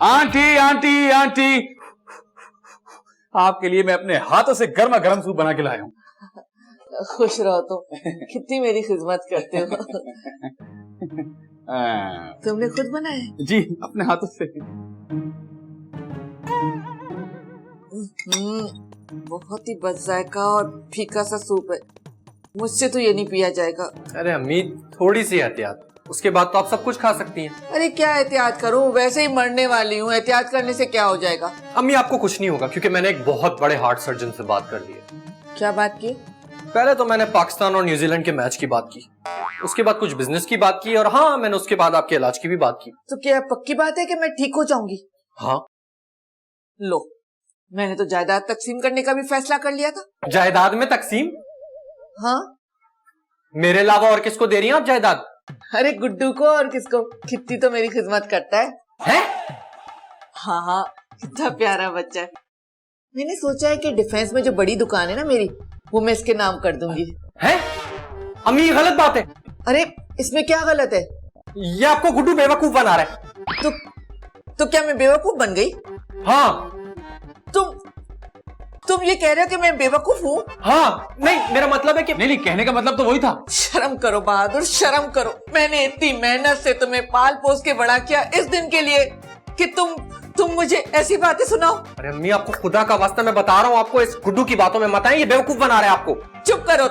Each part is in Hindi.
आंटी आंटी आंटी, आपके लिए मैं अपने हाथों से गर्मा गर्म सूप बना के लाया हूँ। खुश रहो तुम, कितनी मेरी खिदमत करते हो। तुमने खुद बनाया? जी, अपने हाथों से। बहुत ही बदजायका और फीका सा सूप है, मुझसे तो ये नहीं पिया जाएगा। अरे अम्मी, थोड़ी सी एहतियात, उसके बाद तो आप सब कुछ खा सकती हैं। अरे क्या एहतियात करूं, वैसे ही मरने वाली हूँ, एहतियात करने से क्या हो जाएगा? अम्मी आपको कुछ नहीं होगा, क्योंकि मैंने एक बहुत बड़े हार्ट सर्जन से बात कर ली है। क्या बात की? पहले तो मैंने पाकिस्तान और न्यूजीलैंड के मैच की बात की, उसके बाद कुछ बिजनेस की बात की, और हाँ, मैंने उसके बाद आपके इलाज की भी बात की। तो क्या पक्की बात है कि मैं ठीक हो जाऊंगी? हाँ। लो, मैंने तो जायदाद तकसीम करने का भी फैसला कर लिया था। जायदाद में तकसीम? हाँ। मेरे अलावा और किसको दे रही हैं आप जायदाद? अरे गुड्डू को, और किसको? कित्ती तो मेरी खिदमत करता है। हैं? हाँ हाँ, कितना प्यारा बच्चा है। मैंने सोचा है कि डिफेंस में जो बड़ी दुकान है ना मेरी, वो मैं इसके नाम कर दूंगी। हैं? अम्मी ये गलत बात है। अरे इसमें क्या गलत है? ये आपको गुड्डू बेवकूफ बना रहा है। तो क्या मैं बेवकूफ बन गई? हाँ। तुम ये कह रहे हो कि मैं बेवकूफ हूँ? हाँ। नहीं, मेरा मतलब है कि नहीं, कहने का मतलब तो वही था। शर्म करो बहादुर, शर्म करो। मैंने इतनी मेहनत से तुम्हें पाल पोस के बड़ा किया इस दिन के लिए कि तुम मुझे ऐसी बातें सुनाओ। अरे अम्मी, आपको खुदा का वास्ता मैं बता रहा हूँ, आपको इस गुड्डू की बातों में मत आए, ये बेवकूफ बना रहे हैं आपको। चुप करो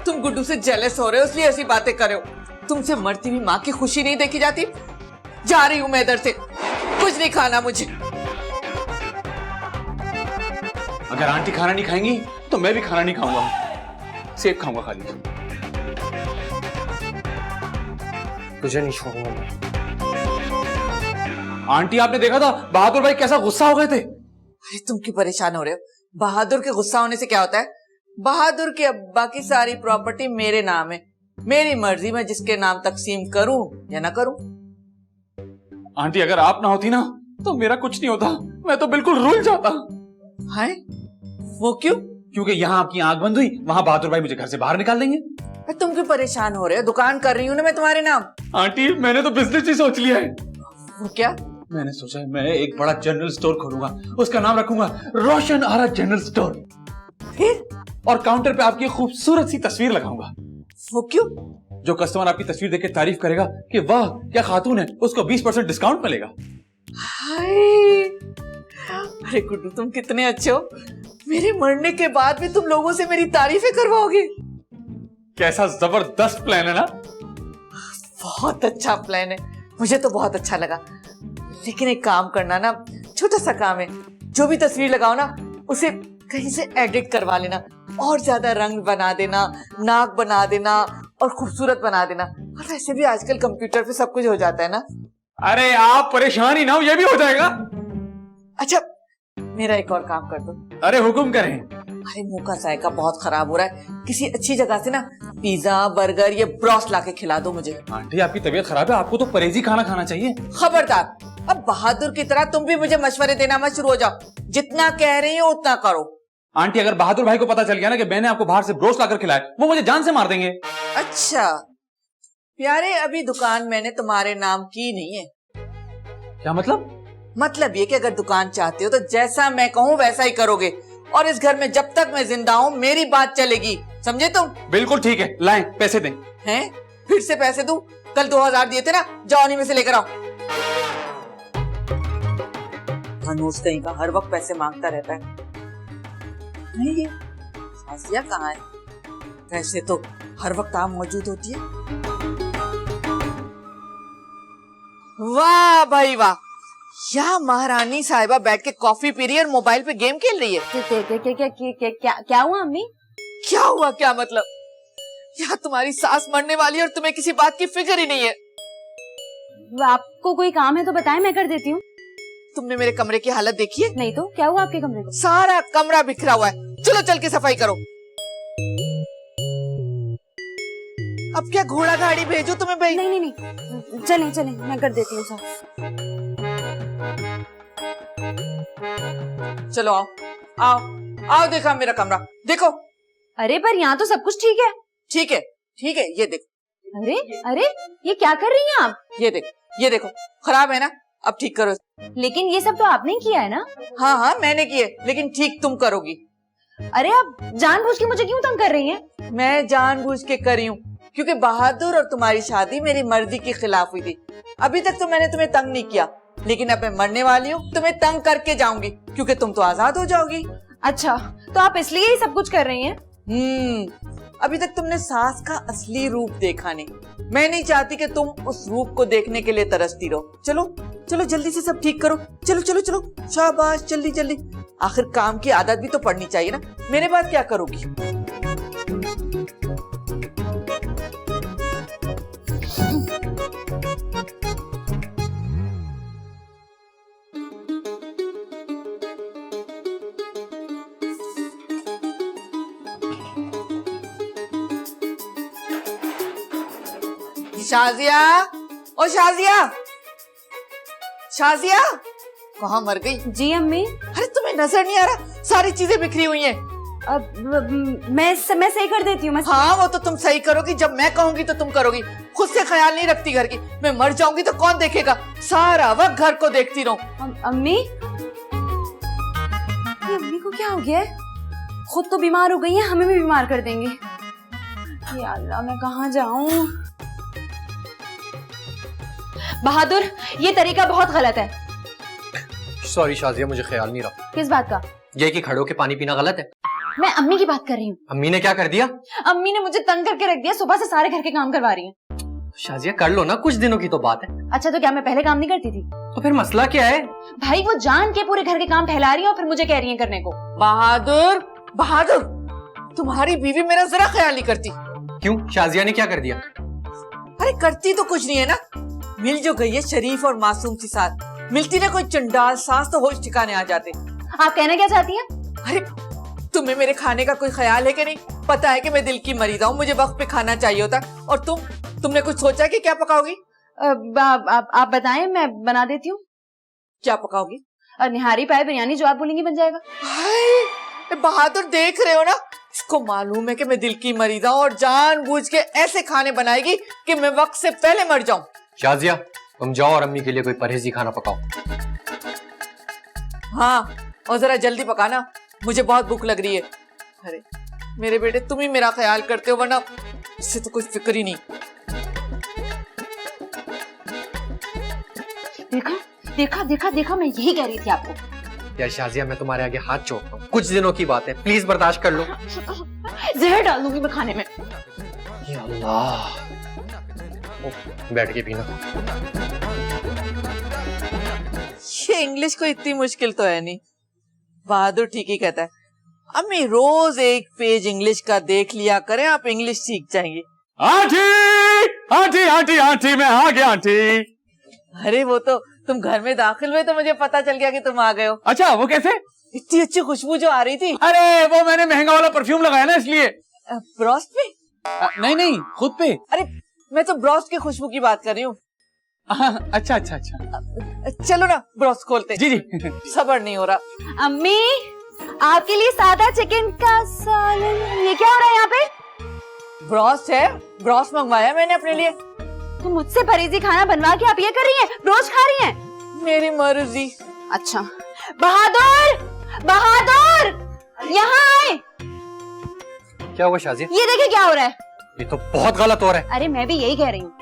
तुम गुड्डू से जेलस हो रहे हो इसलिए ऐसी बातें कर रहे हो। तुमसे मरती हुई माँ की खुशी नहीं देखी जाती? जा रही हूँ मैं इधर से, कुछ नहीं खाना मुझे। अगर आंटी खाना नहीं खाएंगी तो मैं भी खाना नहीं खाऊंगा, सेब खाऊंगा खाली। तुझे नहीं छोड़ूंगा मैं। आंटी, आपने देखा था बहादुर भाई कैसा गुस्सा हो गए थे? अरे तुम क्यों परेशान हो रहे हो? बहादुर के गुस्सा होने से क्या होता है? बहादुर के अब्बा की सारी प्रॉपर्टी मेरे नाम है, मेरी मर्जी में जिसके नाम तकसीम करूं या ना करूं। आंटी, अगर आप ना होती ना तो मेरा कुछ नहीं होता, मैं तो बिल्कुल रुल जाता। है? वो क्यों? क्योंकि यहाँ आपकी आंख बंद हुई, वहाँ बहादुर भाई मुझे घर से बाहर निकाल देंगे। तुम क्यों परेशान हो रहे हो? दुकान कर रही हूँ ना मैं तुम्हारे नाम। आंटी, मैंने तो बिजनेस ही सोच लिया है। वो क्या? मैंने सोचा है मैं एक बड़ा जनरल स्टोर खोलूंगा, उसका नाम रखूंगा रोशन आरा जनरल स्टोर। फिर? और काउंटर पे आपकी खूबसूरत सी तस्वीर लगाऊंगा। वो क्यों? जो कस्टमर आपकी तस्वीर देख के तारीफ करेगा कि वाह क्या खातून है, उसको 20% डिस्काउंट मिलेगा। हाय, अरे गुड्डू तुम कितने अच्छे हो, मेरे मरने के बाद भी तुम लोगों से मेरी तारीफें करवाओगे। कैसा जबरदस्त प्लान है ना? बहुत अच्छा प्लान है, मुझे तो बहुत अच्छा लगा। लेकिन एक काम करना ना, छोटा सा काम है, जो भी तस्वीर लगाओ ना उसे कहीं से एडिट करवा लेना, और ज्यादा रंग बना देना, नाक बना देना और खूबसूरत बना देना। और वैसे भी आजकल कंप्यूटर पे सब कुछ हो जाता है ना। अरे आप परेशान ही ना हो, ये भी हो जाएगा। अच्छा, मेरा एक और काम कर दो। अरे हुक्म करें। अरे मुंह का जायका बहुत खराब हो रहा है, किसी अच्छी जगह से ना पिज्जा बर्गर ये ब्रोस्ट लाके खिला दो मुझे। आंटी, आपकी तबीयत खराब है, आपको तो परहेजी खाना खाना चाहिए। खबरदार, अब बहादुर की तरह तुम भी मुझे मशवरे देना मत शुरू हो जाओ। जितना कह रही हो उतना करो। आंटी, अगर बहादुर भाई को पता चल गया ना कि मैंने आपको बाहर से ब्रोस्ट लाकर खिलाया, वो मुझे जान से मार देंगे। अच्छा प्यारे, अभी दुकान मैंने तुम्हारे नाम की नहीं है। क्या मतलब? मतलब ये कि अगर दुकान चाहते हो तो जैसा मैं कहूँ वैसा ही करोगे, और इस घर में जब तक मैं जिंदा हूँ मेरी बात चलेगी, समझे तुम? बिल्कुल ठीक है, लाएं पैसे दें। हैं? फिर से पैसे दूं? कल 2000 दिए थे ना, जाओ उन्हीं में से लेकर आओ। धनुष कहीं का हर वक्त पैसे मांगता रहता है। नहीं, ये आसिया कहाँ है? वैसे तो हर वक्त आप मौजूद होती है। वाह भाई वाह, या महारानी साहिबा बैठ के कॉफी पी रही है और मोबाइल पे गेम खेल रही है। क्या हुआ अम्मी? क्या हुआ क्या मतलब? यहाँ तुम्हारी सास मरने वाली है और तुम्हें किसी बात की फिक्र ही नहीं है। आपको कोई काम है तो बताएं, मैं कर देती हूँ। तुमने मेरे कमरे की हालत देखी है? नहीं तो क्या हुआ आपके कमरे को? सारा कमरा बिखरा हुआ है, चलो चल के सफाई करो। अब क्या घोड़ा गाड़ी भेजो तुम्हें भाई? नहीं नहीं नहीं, चलें चलें, मैं कर देती हूँ साफ। चलो आओ आओ आओ, देखा मेरा कमरा देखो। अरे पर यहाँ तो सब कुछ ठीक है। ठीक है ठीक है, ये देखो। अरे अरे, ये क्या कर रही हैं आप? ये देखो खराब है ना? अब ठीक करो। लेकिन ये सब तो आपने ही किया है ना? हाँ हाँ मैंने किए, लेकिन ठीक तुम करोगी। अरे आप जानबूझ के मुझे क्यों तंग कर रही हैं? मैं जानबूझ के करी हूँ, क्योंकि बहादुर और तुम्हारी शादी मेरी मर्जी के खिलाफ हुई थी। अभी तक तो मैंने तुम्हें तंग नहीं किया, लेकिन अब मैं मरने वाली हूँ, तुम्हें तंग करके जाऊंगी, क्योंकि तुम तो आजाद हो जाओगी। अच्छा, तो आप इसलिए ही सब कुछ कर रही हैं? अभी तक तुमने सास का असली रूप देखा नहीं। मैं नहीं चाहती कि तुम उस रूप को देखने के लिए तरसती रहो। चलो चलो जल्दी से सब ठीक करो। चलो चलो चलो, शाबाश, जल्दी जल्दी। आखिर काम की आदत भी तो पड़नी चाहिए ना। मेरे बाद क्या करोगी? शाजिया, ओ शाजिया, शाजिया, कहाँ मर गई? जी अम्मी। अरे तुम्हें नजर नहीं आ रहा? सारी चीजें बिखरी हुई हैं। अब मैं सही कर देती हूँ। हाँ वो तो तुम सही करोगी, जब मैं कहूंगी तो तुम करोगी। खुद से ख्याल नहीं रखती घर की। मैं मर जाऊंगी तो कौन देखेगा? सारा वक्त घर को देखती रहूं। अम्मी, ये अम्मी को क्या हो गया है? खुद तो बीमार हो गई है, हमें भी बीमार कर देंगे। या अल्लाह, मैं कहाँ जाऊं? बहादुर, ये तरीका बहुत गलत है। सॉरी शाजिया, मुझे ख्याल नहीं रहा। किस बात का? ये कि खड़े होके पानी पीना गलत है। मैं अम्मी की बात कर रही हूँ। अम्मी ने क्या कर दिया? अम्मी ने मुझे तंग करके रख दिया, सुबह से सारे घर के काम करवा रही हैं। शाजिया कर लो ना, कुछ दिनों की तो बात है। अच्छा, तो क्या मैं पहले काम नहीं करती थी? तो फिर मसला क्या है? भाई वो जान के पूरे घर के काम फैला रही है और फिर मुझे कह रही है करने को। बहादुर, बहादुर, तुम्हारी बीवी मेरा जरा ख्याल नहीं करती। क्यों, शाजिया ने क्या कर दिया? अरे करती तो कुछ नहीं है ना। मिल जो गई है शरीफ और मासूम सी साथ। मिलती ना कोई चंडाल सास तो होश ठिकाने आ जाते। आप कहना क्या चाहती हैं? अरे तुम्हें मेरे खाने का कोई ख्याल है कि नहीं? पता है कि मैं दिल की मरीज हूँ, मुझे वक्त पे खाना चाहिए होता। और तुमने कुछ सोचा कि क्या पकाओगी? आप बताएं, मैं बना देती हूँ। क्या पकाओगी? निहारी पाए बिरयानी, जो आप बोलेंगी बन जाएगा। हाय बहादुर, देख रहे हो ना, इसको मालूम है कि मैं दिल की मरीज हूँ और जानबूझ के ऐसे खाने बनाएगी कि मैं वक्त से पहले मर जाऊं। शाजिया, तुम जाओ और अम्मी के लिए कोई परहेजी खाना पकाओ। हाँ, और जरा जल्दी पकाना, मुझे बहुत भूख लग रही है। अरे मेरे बेटे, तुम ही मेरा ख्याल करते हो, वरना इससे तो कुछ फिक्र ही नहीं। देखा देखा देखा देखा, मैं यही कह रही थी आपको। यार शाजिया, मैं तुम्हारे आगे हाथ जोड़ता हूँ, कुछ दिनों की बात है, प्लीज बर्दाश्त कर लो। जहर डाल दूंगी मैं खाने में। या अल्लाह, बैठ के पीना। ये इंग्लिश को इतनी मुश्किल तो है नहीं। बहादुर ठीक ही कहता है। अम्मी रोज एक पेज इंग्लिश का देख लिया करें, आप इंग्लिश सीख जाएंगे। आंटी आंटी आंटी आंटी, मैं आ गया आंटी। अरे वो तो तुम घर में दाखिल हुए तो मुझे पता चल गया कि तुम आ गए हो। अच्छा, वो कैसे? इतनी अच्छी खुशबू जो आ रही थी। अरे वो मैंने महंगा वाला परफ्यूम लगाया ना, इसलिए। ब्रोस्ट पे? नहीं नहीं, खुद पे। अरे मैं तो ब्रोस्ट की खुशबू की बात कर रही हूँ। अच्छा अच्छा अच्छा, चलो ना ब्रोस्ट खोलते। जी जी। सब्र नहीं हो रहा। अम्मी, आपके लिए सादा चिकन का सालन। ये क्या हो रहा है यहाँ पे? ब्रोस्ट है, ब्रोस्ट मंगवाया मैंने अपने लिए। तो मुझसे परहेजी खाना बनवा के आप ये कर रही हैं, रोज खा रही हैं? मेरी मर्जी। अच्छा, बहादुर, बहादुर, यहाँ आए। क्या हुआ शाजिया? ये देखिए क्या हो रहा है। ये तो बहुत गलत हो रहा है। अरे मैं भी यही कह रही हूँ।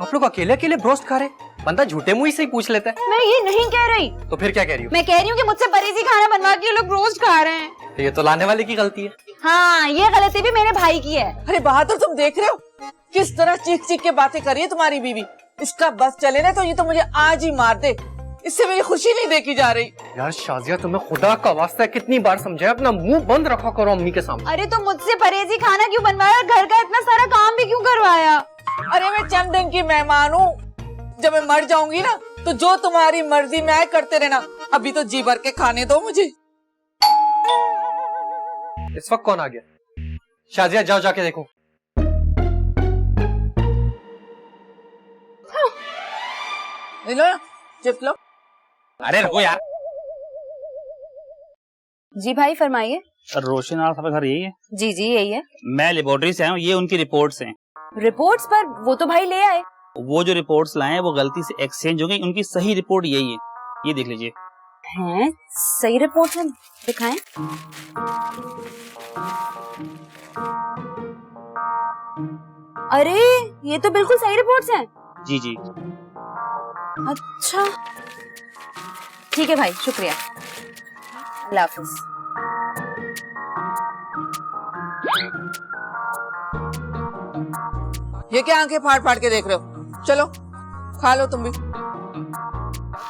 आप लोग अकेले अकेले ब्रोस्ट खा रहे? बंदा झूठे मुंह से ही पूछ लेता है। मैं ये नहीं कह रही। तो फिर क्या कह रही हो? मैं कह रही हूँ कि मुझसे परहेजी खाना बनवा के ये लोग रोज खा रहे हैं। तो ये तो लाने वाले की गलती है। हाँ, ये गलती भी मेरे भाई की है। अरे बहादुर, तुम देख रहे हो किस तरह चीख चीख के बातें कर रही है तुम्हारी बीवी। इसका बस चले ना तो ये तो मुझे आज ही मार दे। इससे मेरी खुशी नहीं देखी जा रही। यार शाजिया, तुम्हें खुदा का वास्ता है, कितनी बार समझाया, अपना मुंह बंद रखा करो अम्मी के सामने। अरे तो मुझसे परहेजी खाना क्यों बनवाया, घर का इतना सारा काम भी क्यों करवाया? अरे मैं चंद दिन की मेहमान हूँ, जब मैं मर जाऊंगी ना तो जो तुम्हारी मर्जी में आए करते रहना। अभी तो जी भर के खाने दो मुझे। इस वक्त कौन आ गया? शाजिया जाओ जाके देखो। लो चिप्स लो। अरे रुको यार। जी भाई फरमाइए। रोशन आल साहब का घर यही है? जी जी यही है। मैं लेबोरेटरी से आया हूँ, ये उनकी रिपोर्ट्स हैं। रिपोर्ट्स पर वो तो भाई ले आए। वो जो रिपोर्ट्स लाए हैं वो गलती से एक्सचेंज हो गई, उनकी सही रिपोर्ट यही है, ये देख लीजिए। हैं? सही रिपोर्ट है, दिखाएं। अरे ये तो बिल्कुल सही रिपोर्ट्स हैं। जी जी। अच्छा ठीक है भाई, शुक्रिया, अल्लाह हाफिज। ये क्या आंखें फाड़ फाड़ के देख रहे हो? चलो खा लो तुम भी।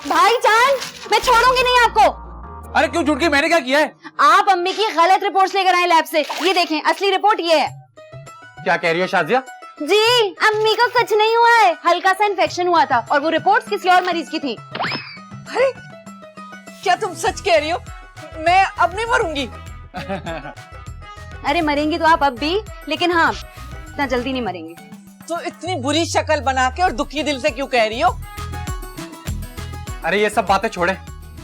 भाईजान मैं छोड़ूंगी नहीं आपको। अरे क्यों झूठ के, मैंने क्या किया है? आप अम्मी की गलत रिपोर्ट्स लेकर आए लैब से। ये देखें, असली रिपोर्ट ये है। क्या कह रही हो शाजिया? जी अम्मी को कुछ नहीं हुआ है, हल्का सा इन्फेक्शन हुआ था और वो रिपोर्ट्स किसी और मरीज की थी। अरे क्या तुम सच कह रही हो? मैं अब नहीं मरूंगी। अरे मरेंगी तो आप अब भी, लेकिन हाँ इतना जल्दी नहीं मरेंगे। तो इतनी बुरी शक्ल बना के और दुखी दिल से क्यों कह रही हो? अरे ये सब बातें छोड़े,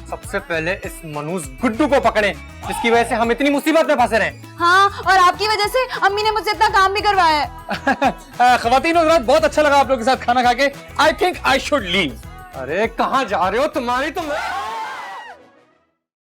सबसे पहले इस मनूस गुड्डू को पकड़े जिसकी वजह से हम इतनी मुसीबत में फंसे रहे। हाँ और आपकी वजह से अम्मी ने मुझसे इतना काम भी करवाया है। खवातीन हज़रात, बहुत अच्छा लगा आप लोगों के साथ खाना खा के। I think I should leave. अरे कहाँ जा रहे हो? तुम्हारी तो